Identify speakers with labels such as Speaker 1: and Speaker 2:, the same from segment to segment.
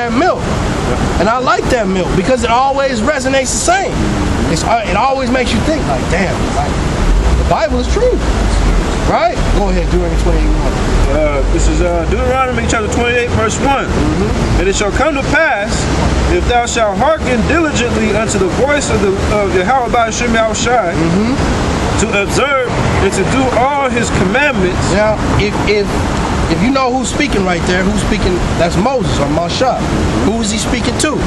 Speaker 1: that milk. And I like that milk because it always resonates the same. It always makes you think like, damn, like, the Bible is true. Right? Go ahead, Deuteronomy 28:1.
Speaker 2: This is Deuteronomy chapter 28, verse 1. And it shall come to pass, if thou shalt hearken diligently unto the voice of Yahweh Ba'ashem Yahushai, to observe and to do all his commandments.
Speaker 1: Now, if you know who's speaking right there, who's speaking, that's Moses or Moshe. Who is he speaking to?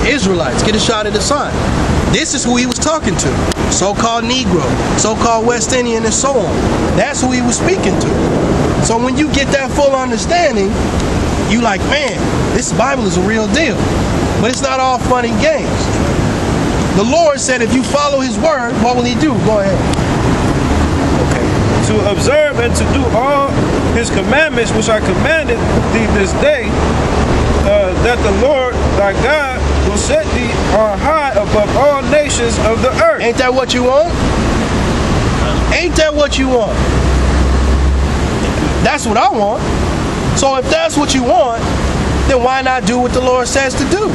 Speaker 1: Israelites. Get a shot at the sun. This is who he was talking to. So-called Negro, so-called West Indian, and so on. That's who he was speaking to. So when you get that full understanding, you like, man, this Bible is a real deal. But it's not all fun and games. The Lord said if you follow his word, what will he do? Go ahead.
Speaker 2: To observe and to do all his commandments which I commanded thee this day, that the Lord thy God will set thee on high above all nations of the earth.
Speaker 1: Ain't that what you want? Ain't that what you want? That's what I want. So if that's what you want, then why not do what the Lord says to do?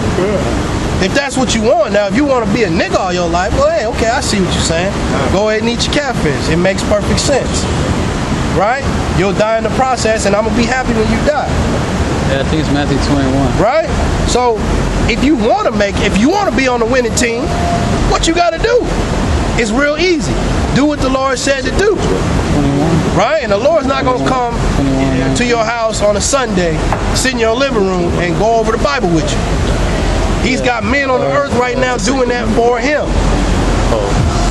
Speaker 1: If that's what you want. Now, if you want to be a nigga all your life, well, hey, okay, I see what you're saying. Go ahead and eat your catfish. It makes perfect sense. Right? You'll die in the process, and I'm going to be happy when you die.
Speaker 3: Yeah, I think it's Matthew 21.
Speaker 1: Right? So, if you want to be on the winning team, what you got to do? It's real easy. Do what the Lord said to do.
Speaker 3: 21.
Speaker 1: Right? And the Lord's not going to come to your house on a Sunday, sit in your living room, and go over the Bible with you. He's got men on the earth right now doing that for him,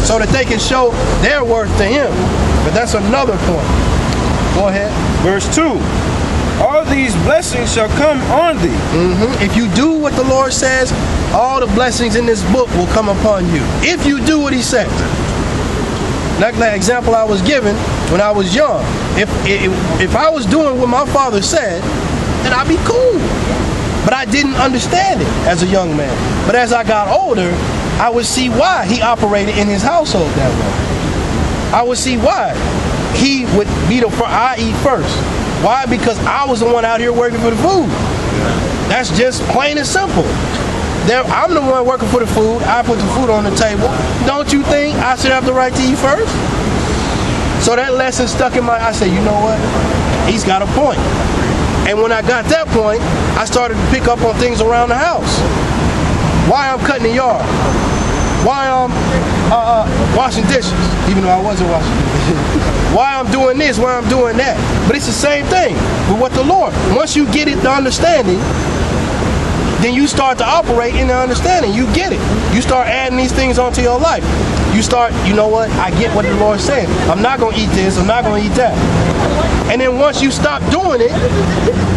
Speaker 1: so that they can show their worth to him. But that's another point. Go ahead.
Speaker 2: Verse 2. All these blessings shall come on thee.
Speaker 1: If you do what the Lord says, all the blessings in this book will come upon you. If you do what he says. Like that example I was given when I was young. If I was doing what my father said, then I'd be cool. But I didn't understand it as a young man. But as I got older, I would see why he operated in his household that way. I would see why he would be I eat first. Why? Because I was the one out here working for the food. That's just plain and simple. I'm the one working for the food. I put the food on the table. Don't you think I should have the right to eat first? So that lesson stuck in I said, you know what? He's got a point. And when I got that point, I started to pick up on things around the house. Why I'm cutting the yard. Why I'm washing dishes, even though I wasn't washing dishes. Why I'm doing this, why I'm doing that. But it's the same thing with what the Lord. Once you get it, the understanding, then you start to operate in the understanding. You get it. You start adding these things onto your life. You start, you know what, I get what the Lord's saying. I'm not going to eat this, I'm not going to eat that. And then once you stop doing it,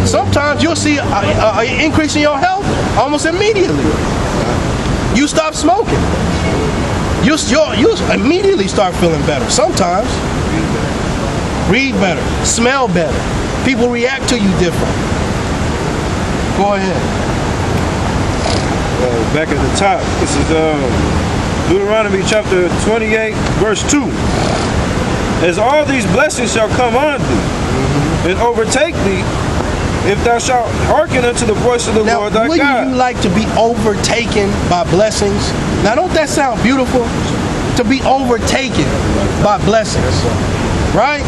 Speaker 1: sometimes you'll see an increase in your health almost immediately. You stop smoking. You'll immediately start feeling better. Sometimes. Read better. Smell better. People react to you different. Go ahead.
Speaker 2: Back at the top, this is Deuteronomy chapter 28, verse 2. As all these blessings shall come on thee, and overtake thee, if thou shalt hearken unto the voice of the Lord thy God.
Speaker 1: Wouldn't you like to be overtaken by blessings? Now, don't that sound beautiful? To be overtaken by blessings, right?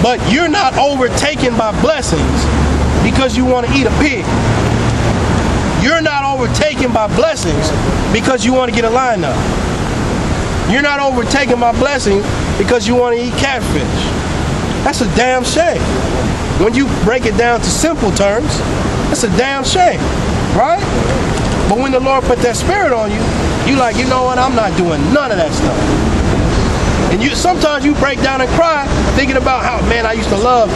Speaker 1: But you're not overtaken by blessings because you want to eat a pig. You're not overtaken by blessings because you want to get a lineup. You're not overtaken by blessings because you want to eat catfish. That's a damn shame. When you break it down to simple terms, that's a damn shame, right? But when the Lord put that spirit on you, you like, you know what, I'm not doing none of that stuff. And sometimes you break down and cry thinking about how, man, I used to love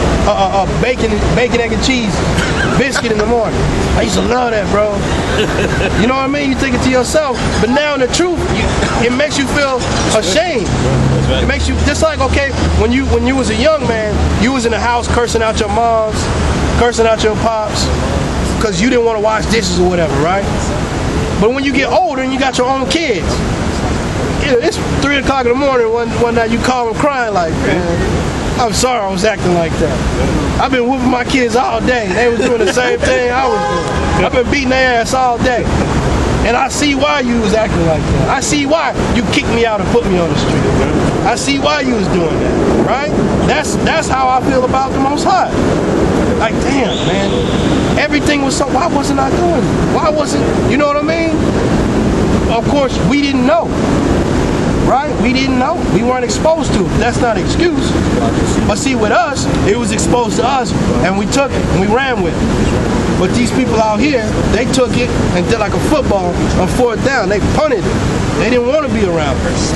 Speaker 1: bacon, egg, and cheese biscuit in the morning. I used to love that, bro. You know what I mean? You think it to yourself. But now in the truth, it makes you feel ashamed. It makes you, just like, okay, when you was a young man, you was in the house cursing out your moms, cursing out your pops, because you didn't want to wash dishes or whatever, right? But when you get older and you got your own kids, it's 3 o'clock in the morning one night, you call them crying like, man, I'm sorry I was acting like that. I've been whooping my kids all day. They was doing the same thing I was doing. I've been beating their ass all day. And I see why you was acting like that. I see why you kicked me out and put me on the street. I see why you was doing that, right? That's how I feel about the Most High. Like, damn, man. Everything was so, why wasn't I doing it? Why wasn't, you know what I mean? Of course, we didn't know. Right? We didn't know. We weren't exposed to it. That's not an excuse. But see, with us, it was exposed to us, and we took it, and we ran with it. But these people out here, they took it and did like a football on fourth down. They punted it. They didn't want to be around us.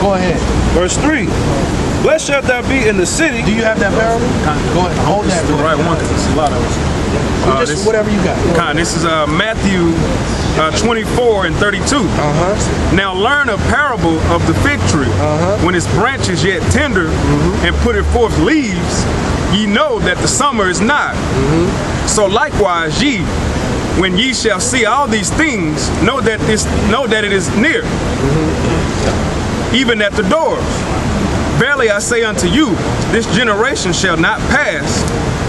Speaker 1: Go ahead.
Speaker 2: Verse 3. Blessed shalt thou be in the city.
Speaker 1: Do you have that parable? Go ahead. Hold that.
Speaker 4: the right one because it's a lot of us.
Speaker 1: Just whatever you got.
Speaker 4: This is Matthew 24 and 32. Now learn a parable of the fig tree. When its branch is yet tender and putteth forth leaves, ye know that the summer is nigh. So likewise ye, when ye shall see all these things, know that it is near, even at the doors. Verily I say unto you, this generation shall not pass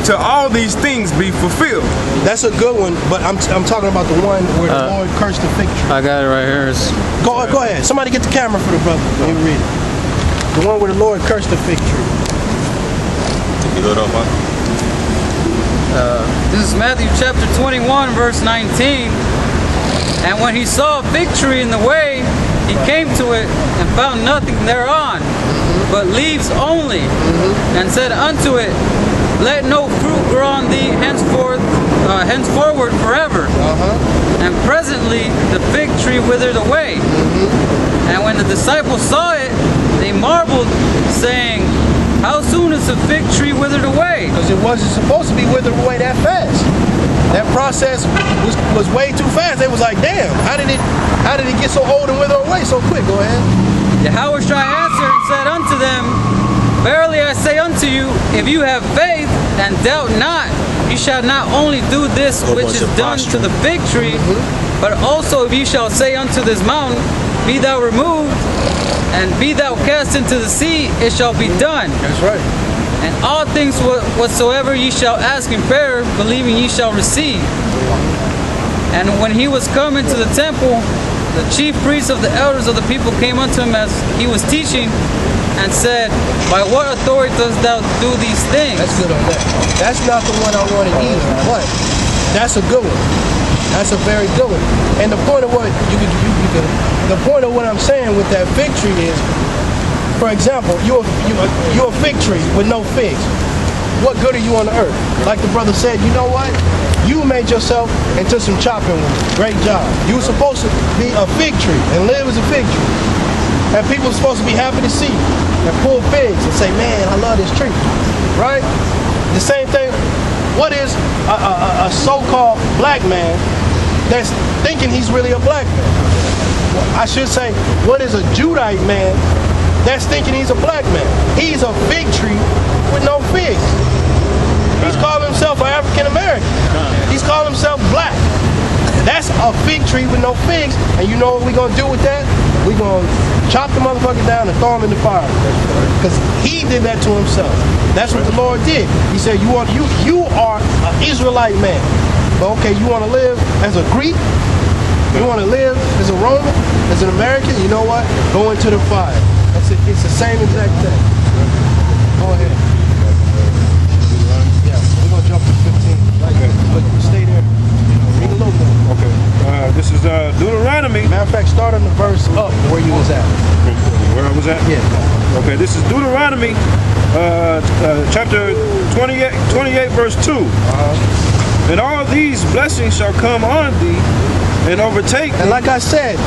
Speaker 4: till all these things be fulfilled.
Speaker 1: That's a good one, but I'm talking about the one where the Lord cursed the fig tree.
Speaker 3: I got it right here. It's
Speaker 1: Go ahead. Somebody get the camera for the brother. Let me read it. The one where the Lord cursed the fig tree.
Speaker 3: This is Matthew chapter 21, verse 19. And when he saw a fig tree in the way, he came to it and found nothing thereon, but leaves only, and said unto it, let no fruit grow on thee henceforward forever. And presently the fig tree withered away. And when the disciples saw it, they marveled, saying, how soon is the fig tree withered away?
Speaker 1: Because it wasn't supposed to be withered away that fast. That process was way too fast. They was like, damn, how did it get so old and wither away so quick? Go ahead.
Speaker 3: Yahushua answered and said unto them, verily I say unto you, if you have faith and doubt not, you shall not only do this which is done to the fig tree, but also if you shall say unto this mountain, be thou removed, and be thou cast into the sea, it shall be done.
Speaker 1: That's right.
Speaker 3: And all things whatsoever ye shall ask in prayer, believing ye shall receive. And when he was come into the temple, the chief priests of the elders of the people came unto him as he was teaching, and said, by what authority dost thou do these things?
Speaker 1: That's good on that. That's not the one I wanted either, but that's a good one. That's a very good one. And the point of what the point of what I'm saying with that fig tree is, for example, you're a fig tree with no figs. What good are you on the earth? Like the brother said, you know what? You made yourself into some chopping wood. Great job. You were supposed to be a fig tree and live as a fig tree. And people are supposed to be happy to see you and pull figs and say, man, I love this tree. Right? The same thing. What is a so-called black man that's thinking he's really a black man? I should say, what is a Judite man that's thinking he's a black man? He's a fig tree with no figs. He's calling himself an African American. He's calling himself black. That's a fig tree with no figs. And you know what we're going to do with that? We're going to chop the motherfucker down and throw him in the fire. Because he did that to himself. That's what the Lord did. He said, you are an Israelite man. But okay, you want to live as a Greek? You want to live as a Roman? As an American? You know what? Go into the fire. That's it. It's the same exact thing. Go ahead. Yeah, we're going to jump to 15. But stay there. Read a little more.
Speaker 2: Okay. This is Deuteronomy.
Speaker 1: Matter of fact, start on the verse up where you was at.
Speaker 2: Where I was at?
Speaker 1: Yeah.
Speaker 2: Okay, this is Deuteronomy chapter 28 verse 2. And all these blessings shall come on thee and overtake thee.
Speaker 1: And like I said,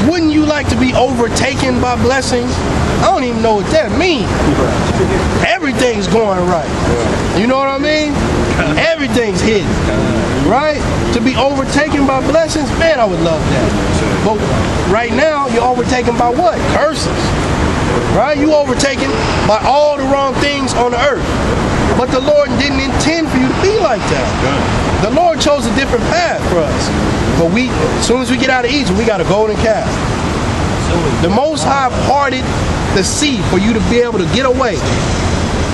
Speaker 1: wouldn't you like to be overtaken by blessings? I don't even know what that means. Everything's going right. You know what I mean? Everything's hidden. Right? To be overtaken by blessings, man, I would love that. But right now, you're overtaken by what? Curses. Right? You overtaken by all the wrong things on the earth. But the Lord didn't intend for you to be like that. The Lord chose a different path for us. But as soon as we get out of Egypt, we got a golden calf. The Most High parted the sea for you to be able to get away.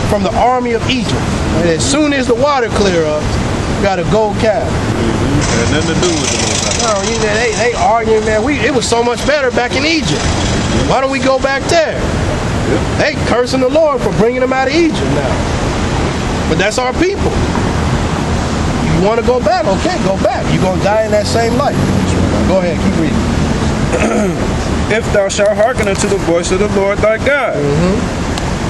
Speaker 1: from the army of Egypt. And as soon as the water clear up, got a gold calf.
Speaker 2: Had nothing to do with the Most High.
Speaker 1: No, you know, they arguing, man. It was so much better back in Egypt. Why don't we go back there? They cursing the Lord for bringing them out of Egypt now. But that's our people. You want to go back? Okay, go back. You're going to die in that same life. Go ahead, keep reading.
Speaker 2: If thou shalt hearken unto the voice of the Lord thy God.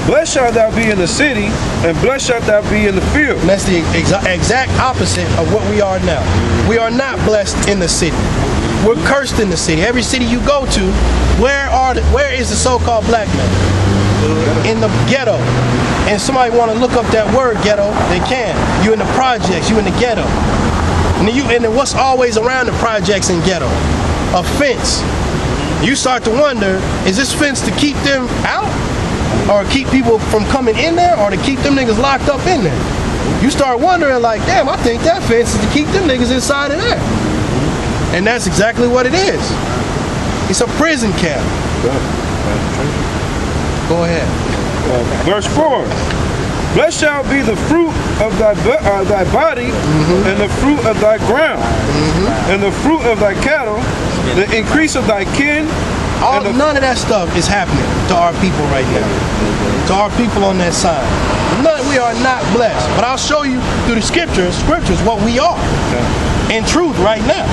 Speaker 2: Blessed shalt thou be in the city, and blessed shalt thou be in the field.
Speaker 1: And that's the exact opposite of what we are now. We are not blessed in the city. We're cursed in the city. Every city you go to, where is the so-called black man? In the ghetto. And somebody want to look up that word ghetto, they can. You in the projects, you in the ghetto. And then what's always around the projects and ghetto? A fence. You start to wonder, is this fence to keep them out? Or keep people from coming in there? Or to keep them niggas locked up in there? You start wondering like, damn, I think that fence is to keep them niggas inside of there. And that's exactly what it is. It's a prison camp. Go ahead.
Speaker 2: Verse 4. Blessed shall be the fruit of thy body, and the fruit of thy ground, and the fruit of thy cattle, the increase of thy kin.
Speaker 1: None of that stuff is happening to our people right now. To our people on that side. We are not blessed. But I'll show you through the scriptures what we are. In truth right now.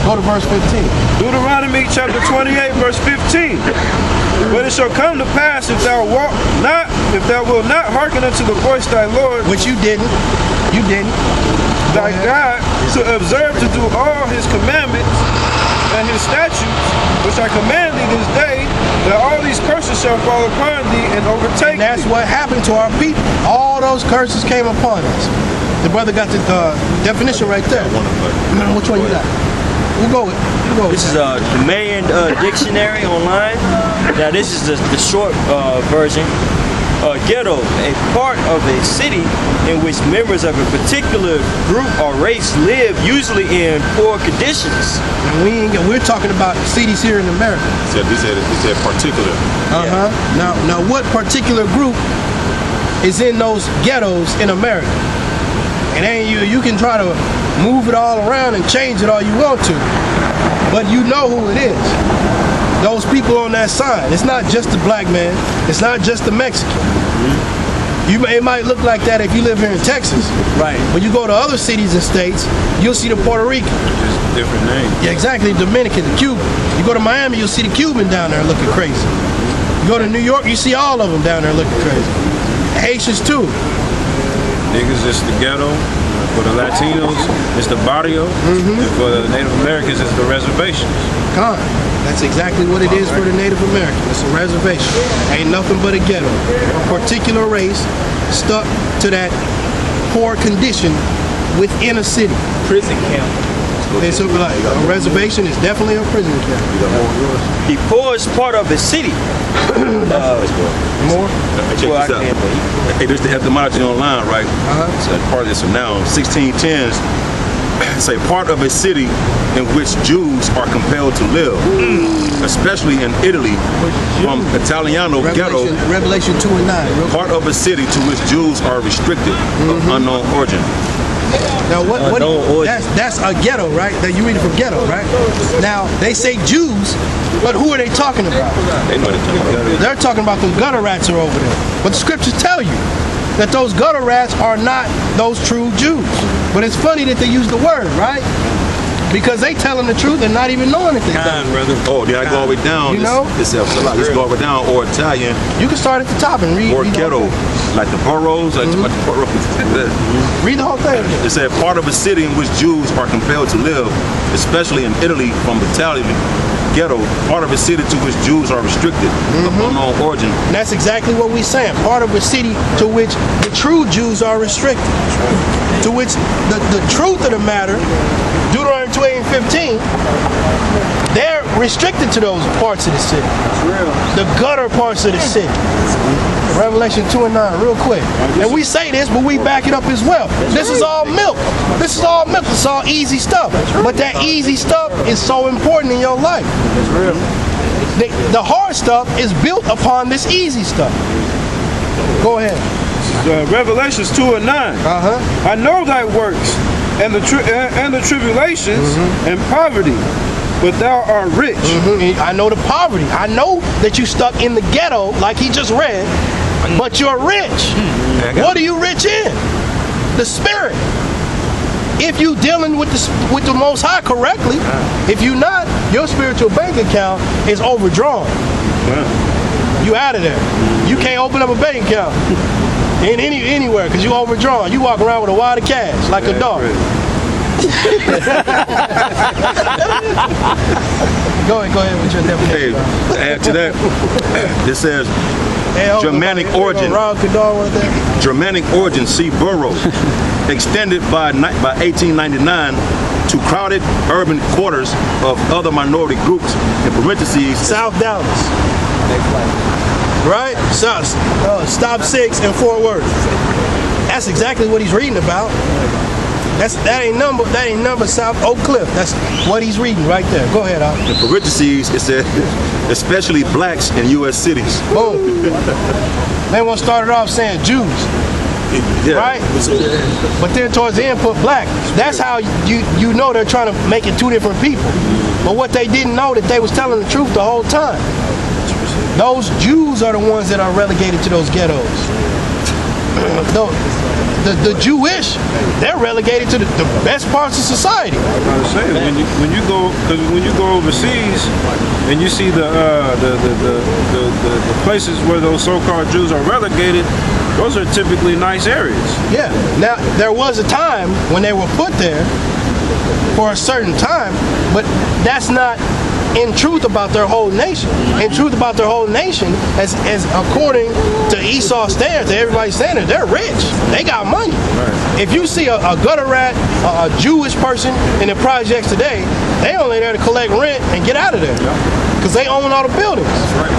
Speaker 1: Go to verse 15.
Speaker 2: Deuteronomy chapter 28, verse 15. But it shall come to pass if thou wilt not hearken unto the voice of thy Lord,
Speaker 1: Which you didn't. You didn't.
Speaker 2: thy God, to observe to do all his commandments and his statutes, which I command thee this day, that all these curses shall fall upon thee and overtake
Speaker 1: And that's
Speaker 2: thee.
Speaker 1: what happened to our people. All those curses came upon us. The brother got the definition right there. Which one you got? We'll go with it.
Speaker 5: This is the Mayan dictionary online. Now this is the short version. Ghetto, a part of a city in which members of a particular group or race live, usually in poor conditions.
Speaker 1: And we're talking about cities here in America.
Speaker 6: He said particular.
Speaker 1: Now what particular group is in those ghettos in America? And then you can try to move it all around and change it all you want to, but you know who it is. Those people on that sign. It's not just the black man. It's not just the Mexican. It might look like that if you live here in Texas.
Speaker 5: Right.
Speaker 1: When you go to other cities and states, you'll see the Puerto Rican.
Speaker 2: Just different names.
Speaker 1: Yeah, exactly. Dominican, the Cuban. You go to Miami, you'll see the Cuban down there looking crazy. You go to New York, you see all of them down there looking crazy. Haitians too.
Speaker 2: Niggas, it's the ghetto. For the Latinos, it's the barrio. And for the Native Americans, it's the reservations.
Speaker 1: Con. That's exactly what it is for the Native American. It's a reservation. Ain't nothing but a ghetto. A particular race stuck to that poor condition within a city.
Speaker 5: Prison camp.
Speaker 1: And so like, a reservation is definitely a prison camp.
Speaker 5: The poorest part of the city.
Speaker 1: More?
Speaker 6: Check
Speaker 5: Well,
Speaker 6: this
Speaker 5: I
Speaker 6: out.
Speaker 5: can't
Speaker 6: Hey, there's the etymology online, right? So part of this from now on. 1610s say part of a city in which Jews are compelled to live, especially in Italy, from Italiano ghetto.
Speaker 1: Revelation 2 and 9. Real quick.
Speaker 6: Part of a city to which Jews are restricted of unknown origin.
Speaker 1: Now what
Speaker 5: Unknown origin.
Speaker 1: that's a ghetto, right? That you read it from ghetto, right? Now they say Jews, but who are they talking about?
Speaker 6: They know what they're talking about.
Speaker 1: They're talking about them gutter rats are over there. But the scriptures tell you that those gutter rats are not those true Jews. But it's funny that they use the word, right? Because they telling the truth and not even knowing that they
Speaker 5: Time,
Speaker 1: done.
Speaker 5: brother.
Speaker 6: Oh, then I go all the way down.
Speaker 1: You know?
Speaker 6: It's go all the way down, or Italian,
Speaker 1: You can start at the top and read.
Speaker 6: or
Speaker 1: read the
Speaker 6: ghetto,
Speaker 1: whole
Speaker 6: like the boroughs, like the boroughs.
Speaker 1: thing. Read the whole thing.
Speaker 6: It said part of a city in which Jews are compelled to live, especially in Italy, from Italian ghetto, part of a city to which Jews are restricted of unknown origin.
Speaker 1: And that's exactly what we're saying. Part of a city to which the true Jews are restricted. To which the truth of the matter, Deuteronomy 28 and 15, they're restricted to those parts of the city. The gutter parts of the city. Revelation 2 and 9, real quick. And we say this, but we back it up as well. This is all milk. This is all milk. It's all easy stuff. But that easy stuff is so important in your life. The hard stuff is built upon this easy stuff. Go ahead.
Speaker 2: Revelations 2 and 9. I know thy works and the tribulations and poverty, but thou art rich.
Speaker 1: I know the poverty. I know that you stuck in the ghetto, like he just read, but you're rich. What are you rich in? The spirit. If you dealing with the Most High correctly, if you not, your spiritual bank account is overdrawn. You out of there. You can't open up a bank account in anywhere because you overdrawn. You walk around with a wad of cash like a dog. Go ahead with your definition.
Speaker 6: Hey, to add to that, it says Germanic origin. Germanic origin, see borough, extended by 1899 to crowded urban quarters of other minority groups, in parentheses.
Speaker 1: South Dallas. Right? Stop 6 in Fort Worth. That's exactly what he's reading about. That ain't number South Oak Cliff. That's what he's reading right there. Go ahead, Al.
Speaker 6: In parentheses, it said, especially blacks in U.S. cities.
Speaker 1: Boom. They want to start it off saying Jews.
Speaker 6: Yeah.
Speaker 1: Right? But then towards the end put black. That's how you know they're trying to make it two different people. But what they didn't know that they was telling the truth the whole time. Those Jews are the ones that are relegated to those ghettos. The Jewish, they're relegated to the best parts of society.
Speaker 2: I was saying, when you go overseas and you see the places where those so-called Jews are relegated, those are typically nice areas.
Speaker 1: Yeah. Now there was a time when they were put there for a certain time, but that's not in truth about their whole nation. In truth about their whole nation, as according to Esau's standards, to everybody's standards, they're rich. They got money. Right. If you see a gutter rat, a Jewish person in the projects today, they only there to collect rent and get out of there. Because they own all the buildings.
Speaker 7: That's right.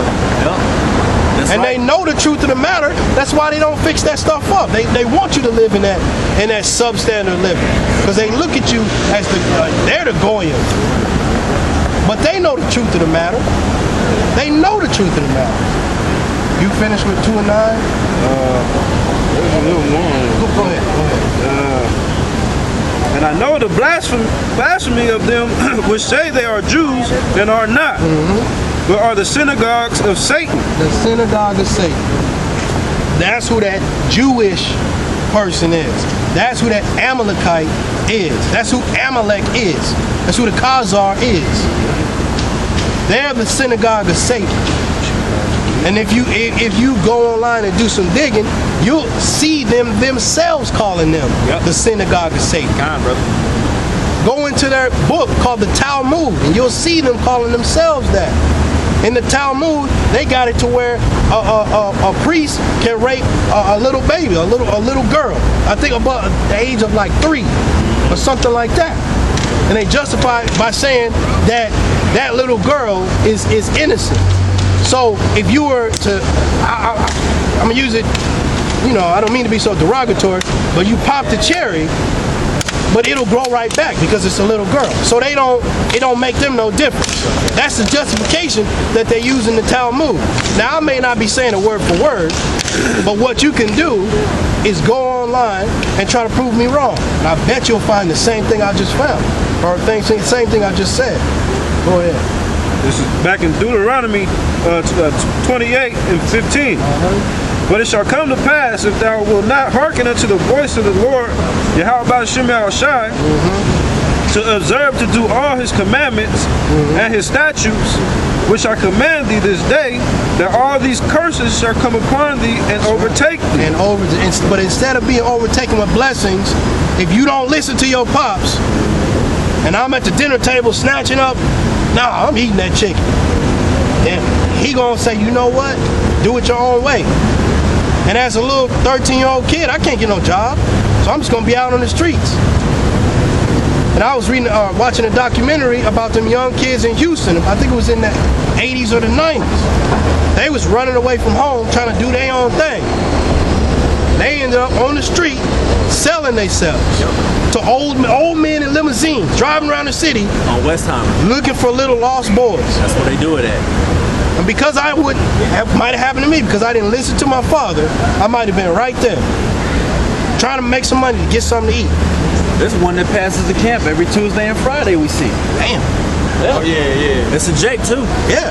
Speaker 7: Yeah.
Speaker 1: And they know the truth of the matter. That's why they don't fix that stuff up. They want you to live in that substandard living. Because they look at you as they're the Goyim. But they know the truth of the matter. They know the truth of the matter. You finished with 2 and 9? Go ahead.
Speaker 2: And I know the blasphemy of them which say they are Jews and are not, but are the synagogues of Satan.
Speaker 1: The synagogue of Satan. That's who that Jewish person is. That's who that Amalekite is. That's who Amalek is. That's who the Khazar is. They're the synagogue of Satan. And if you go online and do some digging, you'll see them themselves calling them the synagogue of Satan. Go into their book called the Talmud, and you'll see them calling themselves that. In the Talmud, they got it to where a priest can rape a little baby, a little girl. I think about the age of like 3 or something like that. And they justify it by saying that little girl is innocent. So if you were to, I'm gonna use it, I don't mean to be so derogatory, but you pop the cherry, but it'll grow right back because it's a little girl. So it don't make them no difference. That's the justification that they use in the Talmud. Now I may not be saying it word for word, but what you can do is go online and try to prove me wrong. And I bet you'll find the same thing I just found, or the same thing I just said. Go ahead.
Speaker 2: This is back in Deuteronomy 28 and 15. But it shall come to pass, if thou wilt not hearken unto the voice of the Lord, Yahweh Shemel Shai, to observe to do all his commandments and his statutes, which I command thee this day, that all these curses shall come upon thee and overtake thee.
Speaker 1: But instead of being overtaken with blessings, if you don't listen to your pops, and I'm at the dinner table snatching up, I'm eating that chicken. And he gonna say, you know what? Do it your own way. And as a little 13-year-old kid, I can't get no job. So I'm just gonna be out on the streets. And I was watching a documentary about them young kids in Houston. I think it was in the 80s or the 90s. They was running away from home trying to do their own thing. They ended up on the street selling themselves to old men in limousines, driving around the city
Speaker 7: On Westheimer.
Speaker 1: looking for little lost boys.
Speaker 7: That's where they do it at.
Speaker 1: And because I wouldn't, it might have happened to me because I didn't listen to my father, I might have been right there trying to make some money to get something to eat.
Speaker 7: This one that passes the camp every Tuesday and Friday we see.
Speaker 1: Damn.
Speaker 5: Oh yeah, yeah.
Speaker 7: It's a Jake too.
Speaker 1: Yeah.